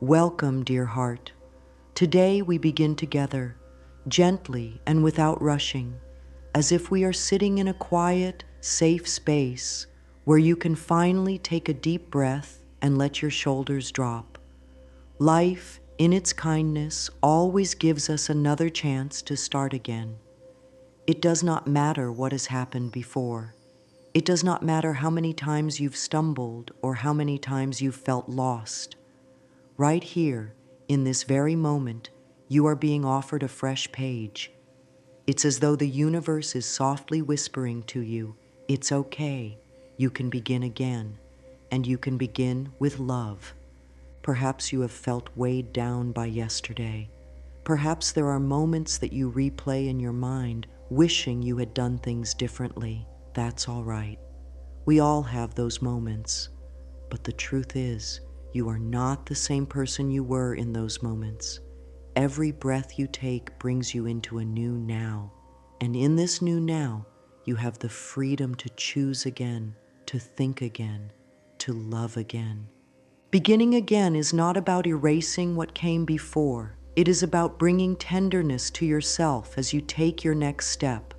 Welcome, dear heart. Today we begin together, gently and without rushing, as if we are sitting in a quiet, safe space where you can finally take a deep breath and let your shoulders drop. Life, in its kindness, always gives us another chance to start again. It does not matter what has happened before. It does not matter how many times you've stumbled or how many times you've felt lost. Right here, in this very moment, you are being offered a fresh page. It's as though the universe is softly whispering to you, it's okay, you can begin again, and you can begin with love. Perhaps you have felt weighed down by yesterday. Perhaps there are moments that you replay in your mind, wishing you had done things differently. That's all right. We all have those moments. But the truth is, you are not the same person you were in those moments. Every breath you take brings you into a new now. And in this new now, you have the freedom to choose again, to think again, to love again. Beginning again is not about erasing what came before. It is about bringing tenderness to yourself as you take your next step.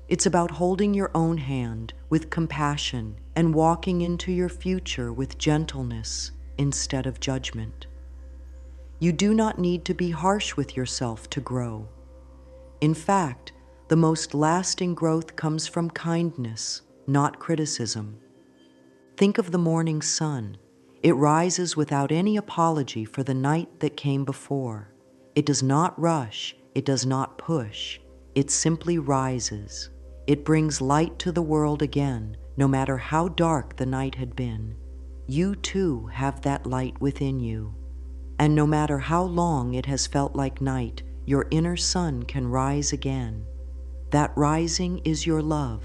It's about holding your own hand with compassion and walking into your future with gentleness instead of judgment. You do not need to be harsh with yourself to grow. In fact, the most lasting growth comes from kindness, not criticism. Think of the morning sun. It rises without any apology for the night that came before. It does not rush, it does not push, it simply rises. It brings light to the world again, no matter how dark the night had been. You too have that light within you. And no matter how long it has felt like night, your inner sun can rise again. That rising is your love.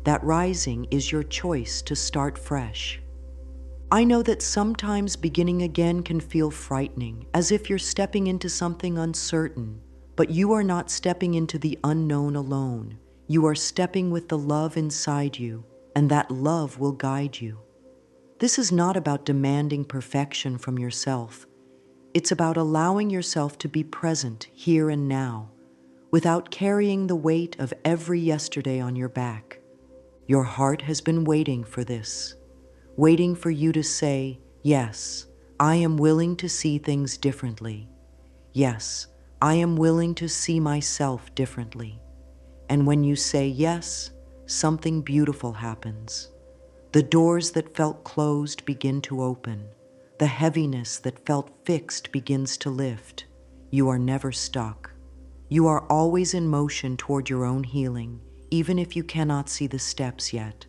That rising is your choice to start fresh. I know that sometimes beginning again can feel frightening, as if you're stepping into something uncertain, but you are not stepping into the unknown alone. You are stepping with the love inside you, and that love will guide you. This is not about demanding perfection from yourself. It's about allowing yourself to be present here and now, without carrying the weight of every yesterday on your back. Your heart has been waiting for this, waiting for you to say, yes, I am willing to see things differently. Yes, I am willing to see myself differently. And when you say yes, something beautiful happens. The doors that felt closed begin to open. The heaviness that felt fixed begins to lift. You are never stuck. You are always in motion toward your own healing, even if you cannot see the steps yet.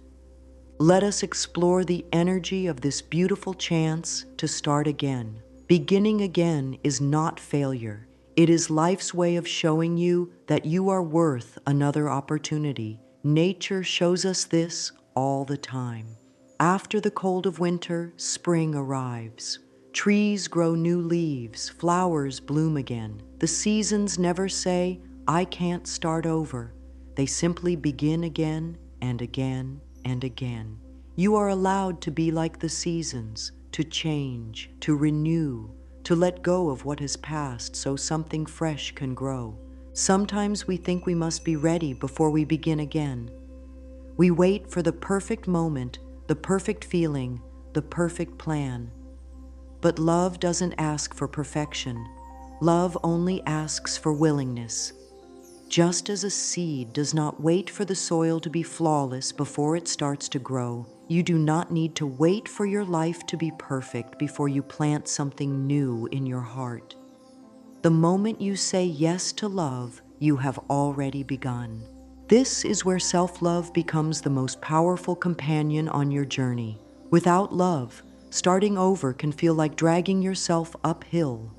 Let us explore the energy of this beautiful chance to start again. Beginning again is not failure. It is life's way of showing you that you are worth another opportunity. Nature shows us this all the time. After the cold of winter, spring arrives. Trees grow new leaves, flowers bloom again. The seasons never say, I can't start over. They simply begin again and again and again. You are allowed to be like the seasons, to change, to renew, to let go of what has passed so something fresh can grow. Sometimes we think we must be ready before we begin again. We wait for the perfect moment, the perfect feeling, the perfect plan. But love doesn't ask for perfection. Love only asks for willingness. Just as a seed does not wait for the soil to be flawless before it starts to grow, you do not need to wait for your life to be perfect before you plant something new in your heart. The moment you say yes to love, you have already begun. This is where self-love becomes the most powerful companion on your journey. Without love, starting over can feel like dragging yourself uphill.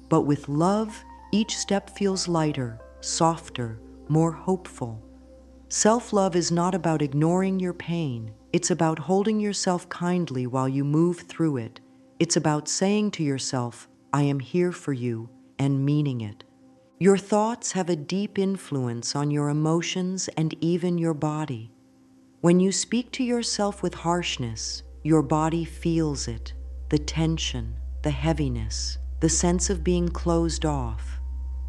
But with love, each step feels lighter, softer, more hopeful. Self-love is not about ignoring your pain. It's about holding yourself kindly while you move through it. It's about saying to yourself, I am here for you, and meaning it. Your thoughts have a deep influence on your emotions and even your body. When you speak to yourself with harshness, your body feels it, the tension, the heaviness, the sense of being closed off.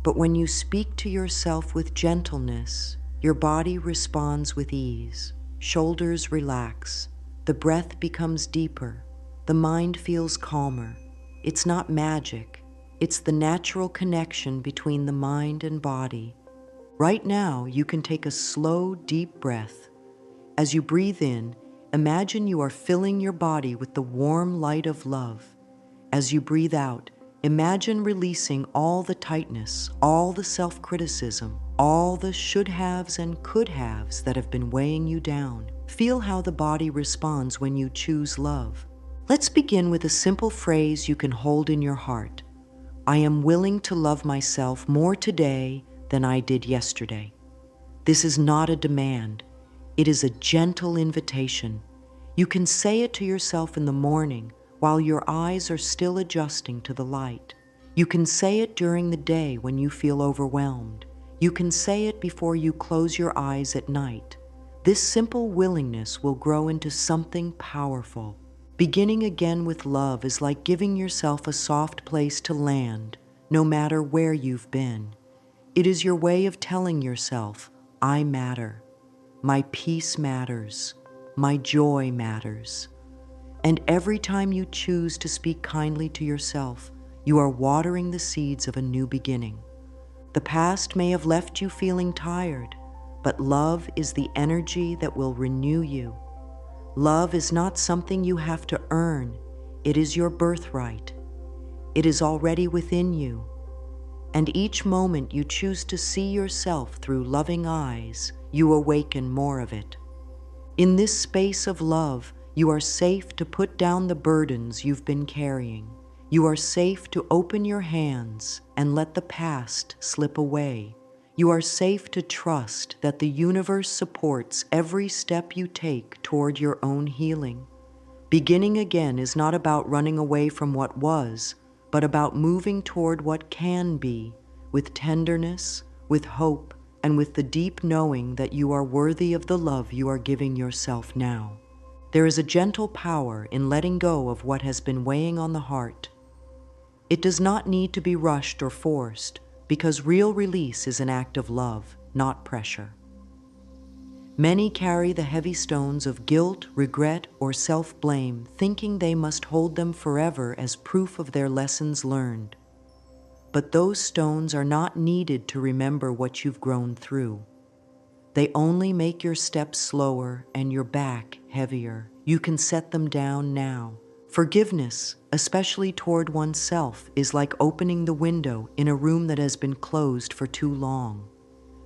But when you speak to yourself with gentleness, your body responds with ease. Shoulders relax. The breath becomes deeper. The mind feels calmer. It's not magic. It's the natural connection between the mind and body. Right now, you can take a slow, deep breath. As you breathe in, imagine you are filling your body with the warm light of love. As you breathe out, imagine releasing all the tightness, all the self-criticism, all the should-haves and could-haves that have been weighing you down. Feel how the body responds when you choose love. Let's begin with a simple phrase you can hold in your heart. I am willing to love myself more today than I did yesterday. This is not a demand. It is a gentle invitation. You can say it to yourself in the morning while your eyes are still adjusting to the light. You can say it during the day when you feel overwhelmed. You can say it before you close your eyes at night. This simple willingness will grow into something powerful. Beginning again with love is like giving yourself a soft place to land, no matter where you've been. It is your way of telling yourself, I matter. My peace matters. My joy matters. And every time you choose to speak kindly to yourself, you are watering the seeds of a new beginning. The past may have left you feeling tired, but love is the energy that will renew you. Love is not something you have to earn. It is your birthright. It is already within you. And each moment you choose to see yourself through loving eyes, you awaken more of it. In this space of love, you are safe to put down the burdens you've been carrying. You are safe to open your hands and let the past slip away. You are safe to trust that the universe supports every step you take toward your own healing. Beginning again is not about running away from what was, but about moving toward what can be, with tenderness, with hope, and with the deep knowing that you are worthy of the love you are giving yourself now. There is a gentle power in letting go of what has been weighing on the heart. It does not need to be rushed or forced, because real release is an act of love, not pressure. Many carry the heavy stones of guilt, regret, or self-blame, thinking they must hold them forever as proof of their lessons learned. But those stones are not needed to remember what you've grown through. They only make your steps slower and your back heavier. You can set them down now. Forgiveness, especially toward oneself, is like opening the window in a room that has been closed for too long.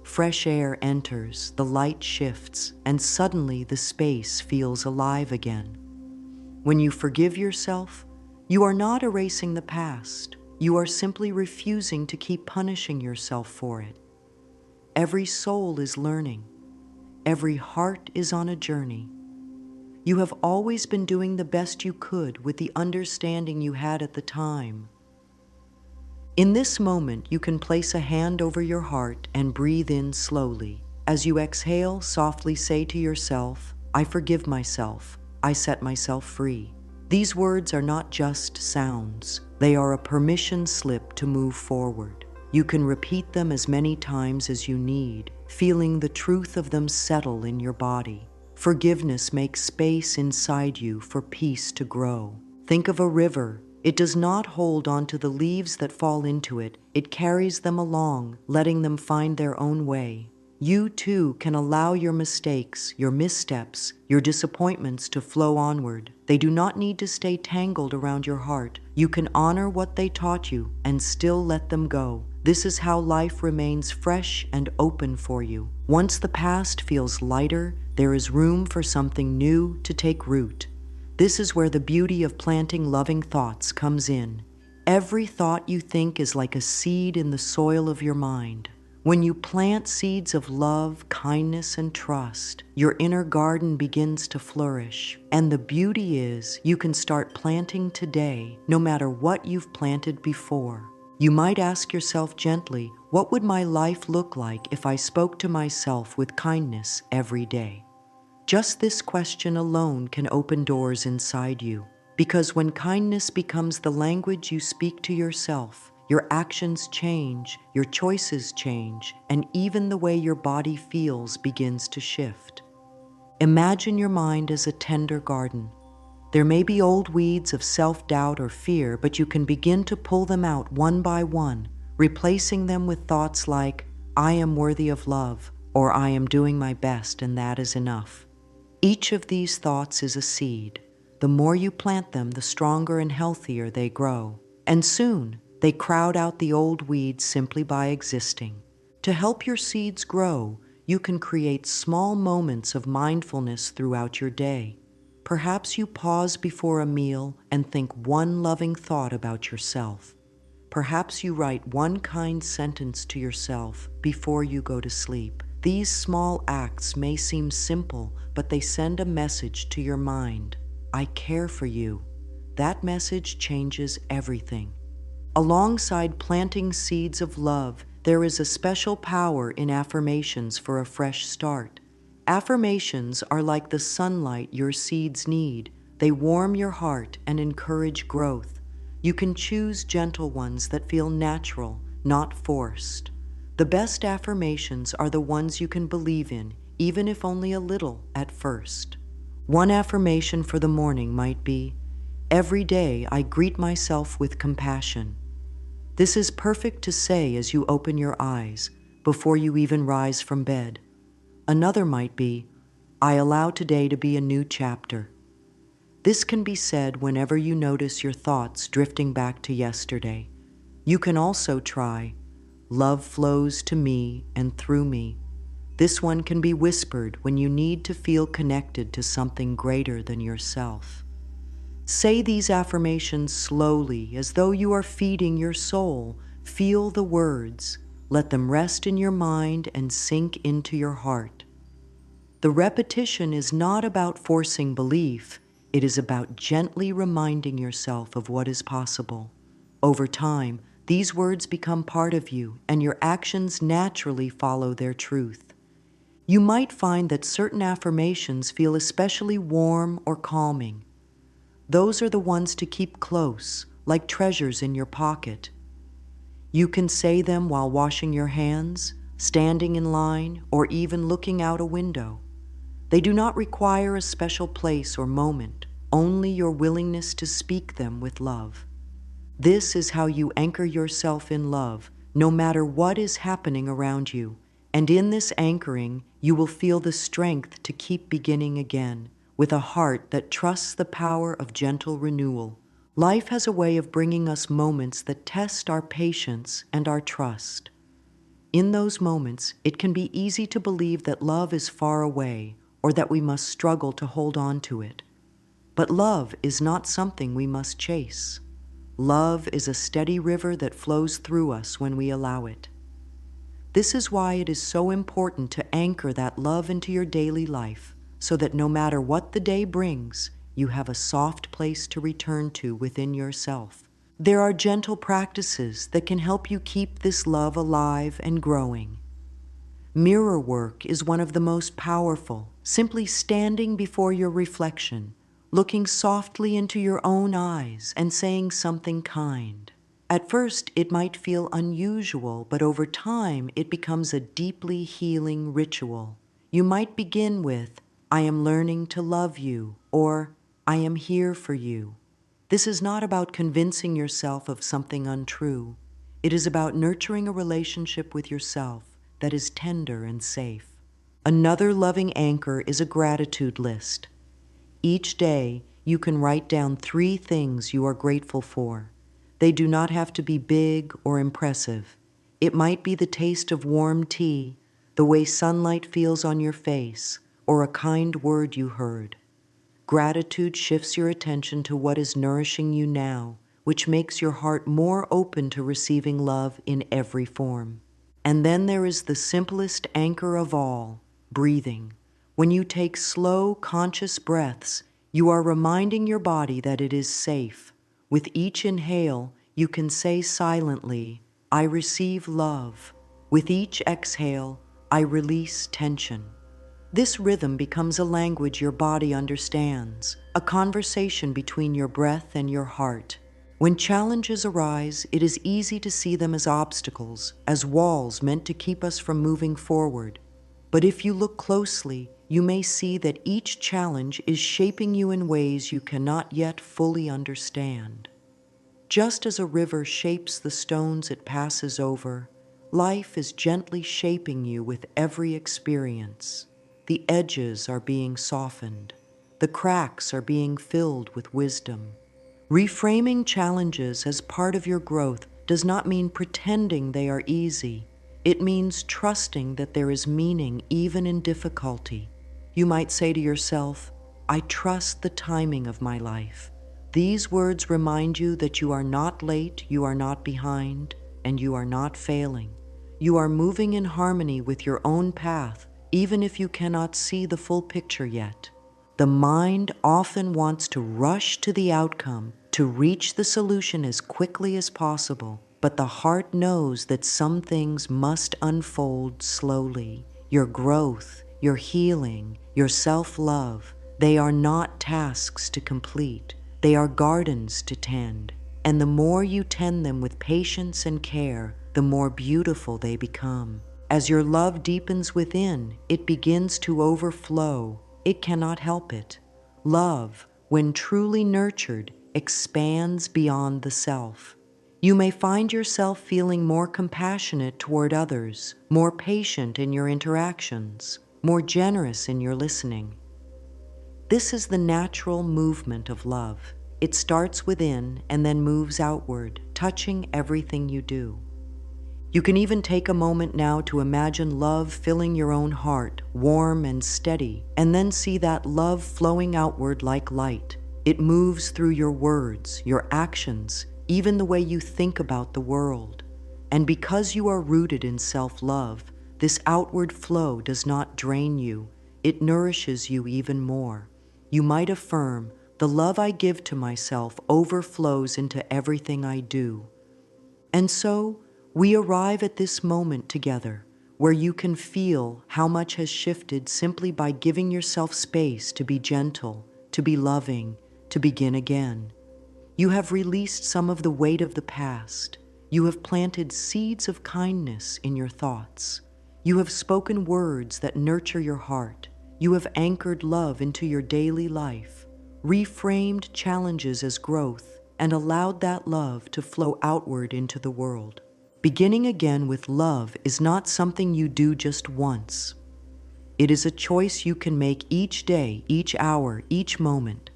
Fresh air enters, the light shifts, and suddenly the space feels alive again. When you forgive yourself, you are not erasing the past. You are simply refusing to keep punishing yourself for it. Every soul is learning. Every heart is on a journey. You have always been doing the best you could with the understanding you had at the time. In this moment, you can place a hand over your heart and breathe in slowly. As you exhale, softly say to yourself, I forgive myself. I set myself free. These words are not just sounds. They are a permission slip to move forward. You can repeat them as many times as you need, feeling the truth of them settle in your body. Forgiveness makes space inside you for peace to grow. Think of a river. It does not hold onto the leaves that fall into it. It carries them along, letting them find their own way. You too can allow your mistakes, your missteps, your disappointments to flow onward. They do not need to stay tangled around your heart. You can honor what they taught you and still let them go. This is how life remains fresh and open for you. Once the past feels lighter, there is room for something new to take root. This is where the beauty of planting loving thoughts comes in. Every thought you think is like a seed in the soil of your mind. When you plant seeds of love, kindness, and trust, your inner garden begins to flourish. And the beauty is, you can start planting today, no matter what you've planted before. You might ask yourself gently, what would my life look like if I spoke to myself with kindness every day? Just this question alone can open doors inside you. Because when kindness becomes the language you speak to yourself, your actions change, your choices change, and even the way your body feels begins to shift. Imagine your mind as a tender garden. There may be old weeds of self-doubt or fear, but you can begin to pull them out one by one, replacing them with thoughts like, I am worthy of love, or I am doing my best and that is enough. Each of these thoughts is a seed. The more you plant them, the stronger and healthier they grow. And soon, they crowd out the old weeds simply by existing. To help your seeds grow, you can create small moments of mindfulness throughout your day. Perhaps you pause before a meal and think one loving thought about yourself. Perhaps you write one kind sentence to yourself before you go to sleep. These small acts may seem simple, but they send a message to your mind. I care for you. That message changes everything. Alongside planting seeds of love, there is a special power in affirmations for a fresh start. Affirmations are like the sunlight your seeds need. They warm your heart and encourage growth. You can choose gentle ones that feel natural, not forced. The best affirmations are the ones you can believe in, even if only a little at first. One affirmation for the morning might be, every day I greet myself with compassion. This is perfect to say as you open your eyes, before you even rise from bed. Another might be, I allow today to be a new chapter. This can be said whenever you notice your thoughts drifting back to yesterday. You can also try, love flows to me and through me. This one can be whispered when you need to feel connected to something greater than yourself. Say these affirmations slowly, as though you are feeding your soul. Feel the words. Let them rest in your mind and sink into your heart. The repetition is not about forcing belief. It is about gently reminding yourself of what is possible. Over time, these words become part of you, and your actions naturally follow their truth. You might find that certain affirmations feel especially warm or calming. Those are the ones to keep close, like treasures in your pocket. You can say them while washing your hands, standing in line, or even looking out a window. They do not require a special place or moment, only your willingness to speak them with love. This is how you anchor yourself in love, no matter what is happening around you. And in this anchoring, you will feel the strength to keep beginning again, with a heart that trusts the power of gentle renewal. Life has a way of bringing us moments that test our patience and our trust. In those moments, it can be easy to believe that love is far away, or that we must struggle to hold on to it. But love is not something we must chase. Love is a steady river that flows through us when we allow it. This is why it is so important to anchor that love into your daily life, so that no matter what the day brings, you have a soft place to return to within yourself. There are gentle practices that can help you keep this love alive and growing. Mirror work is one of the most powerful. Simply standing before your reflection, looking softly into your own eyes and saying something kind. At first, it might feel unusual, but over time, it becomes a deeply healing ritual. You might begin with, I am learning to love you, or I am here for you. This is not about convincing yourself of something untrue. It is about nurturing a relationship with yourself that is tender and safe. Another loving anchor is a gratitude list. Each day, you can write down 3 things you are grateful for. They do not have to be big or impressive. It might be the taste of warm tea, the way sunlight feels on your face, or a kind word you heard. Gratitude shifts your attention to what is nourishing you now, which makes your heart more open to receiving love in every form. And then there is the simplest anchor of all, breathing. When you take slow, conscious breaths, you are reminding your body that it is safe. With each inhale, you can say silently, I receive love. With each exhale, I release tension. This rhythm becomes a language your body understands, a conversation between your breath and your heart. When challenges arise, it is easy to see them as obstacles, as walls meant to keep us from moving forward. But if you look closely, you may see that each challenge is shaping you in ways you cannot yet fully understand. Just as a river shapes the stones it passes over, life is gently shaping you with every experience. The edges are being softened. The cracks are being filled with wisdom. Reframing challenges as part of your growth does not mean pretending they are easy. It means trusting that there is meaning even in difficulty. You might say to yourself, "I trust the timing of my life." These words remind you that you are not late, you are not behind, and you are not failing. You are moving in harmony with your own path, even if you cannot see the full picture yet. The mind often wants to rush to the outcome, to reach the solution as quickly as possible, but the heart knows that some things must unfold slowly. Your growth, your healing, your self-love, they are not tasks to complete. They are gardens to tend, and the more you tend them with patience and care, the more beautiful they become. As your love deepens within, it begins to overflow. It cannot help it. Love, when truly nurtured, expands beyond the self. You may find yourself feeling more compassionate toward others, more patient in your interactions, more generous in your listening. This is the natural movement of love. It starts within and then moves outward, touching everything you do. You can even take a moment now to imagine love filling your own heart, warm and steady, and then see that love flowing outward like light. It moves through your words, your actions, even the way you think about the world. And because you are rooted in self-love, this outward flow does not drain you. It nourishes you even more. You might affirm, "The love I give to myself overflows into everything I do." And so, we arrive at this moment together, where you can feel how much has shifted simply by giving yourself space to be gentle, to be loving, to begin again. You have released some of the weight of the past. You have planted seeds of kindness in your thoughts. You have spoken words that nurture your heart. You have anchored love into your daily life, reframed challenges as growth, and allowed that love to flow outward into the world. Beginning again with love is not something you do just once. It is a choice you can make each day, each hour, each moment.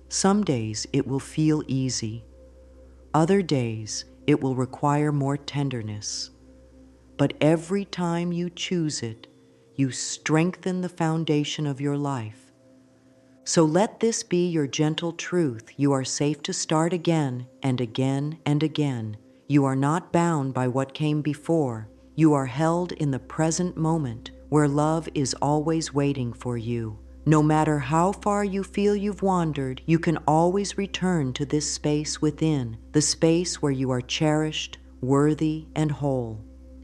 Some days it will feel easy. Other days it will require more tenderness. But every time you choose it, you strengthen the foundation of your life. So let this be your gentle truth. You are safe to start again and again and again. You are not bound by what came before. You are held in the present moment where love is always waiting for you. No matter how far you feel you've wandered, you can always return to this space within, the space where you are cherished, worthy, and whole.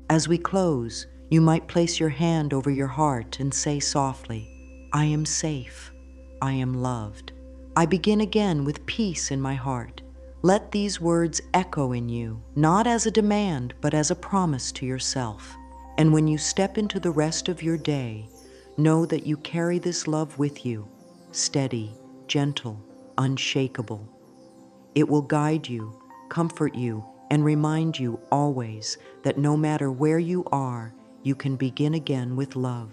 As we close, you might place your hand over your heart and say softly, "I am safe. I am loved." I begin again with peace in my heart. Let these words echo in you, not as a demand, but as a promise to yourself. And when you step into the rest of your day, know that you carry this love with you, steady, gentle, unshakable. It will guide you, comfort you, and remind you always that no matter where you are, you can begin again with love.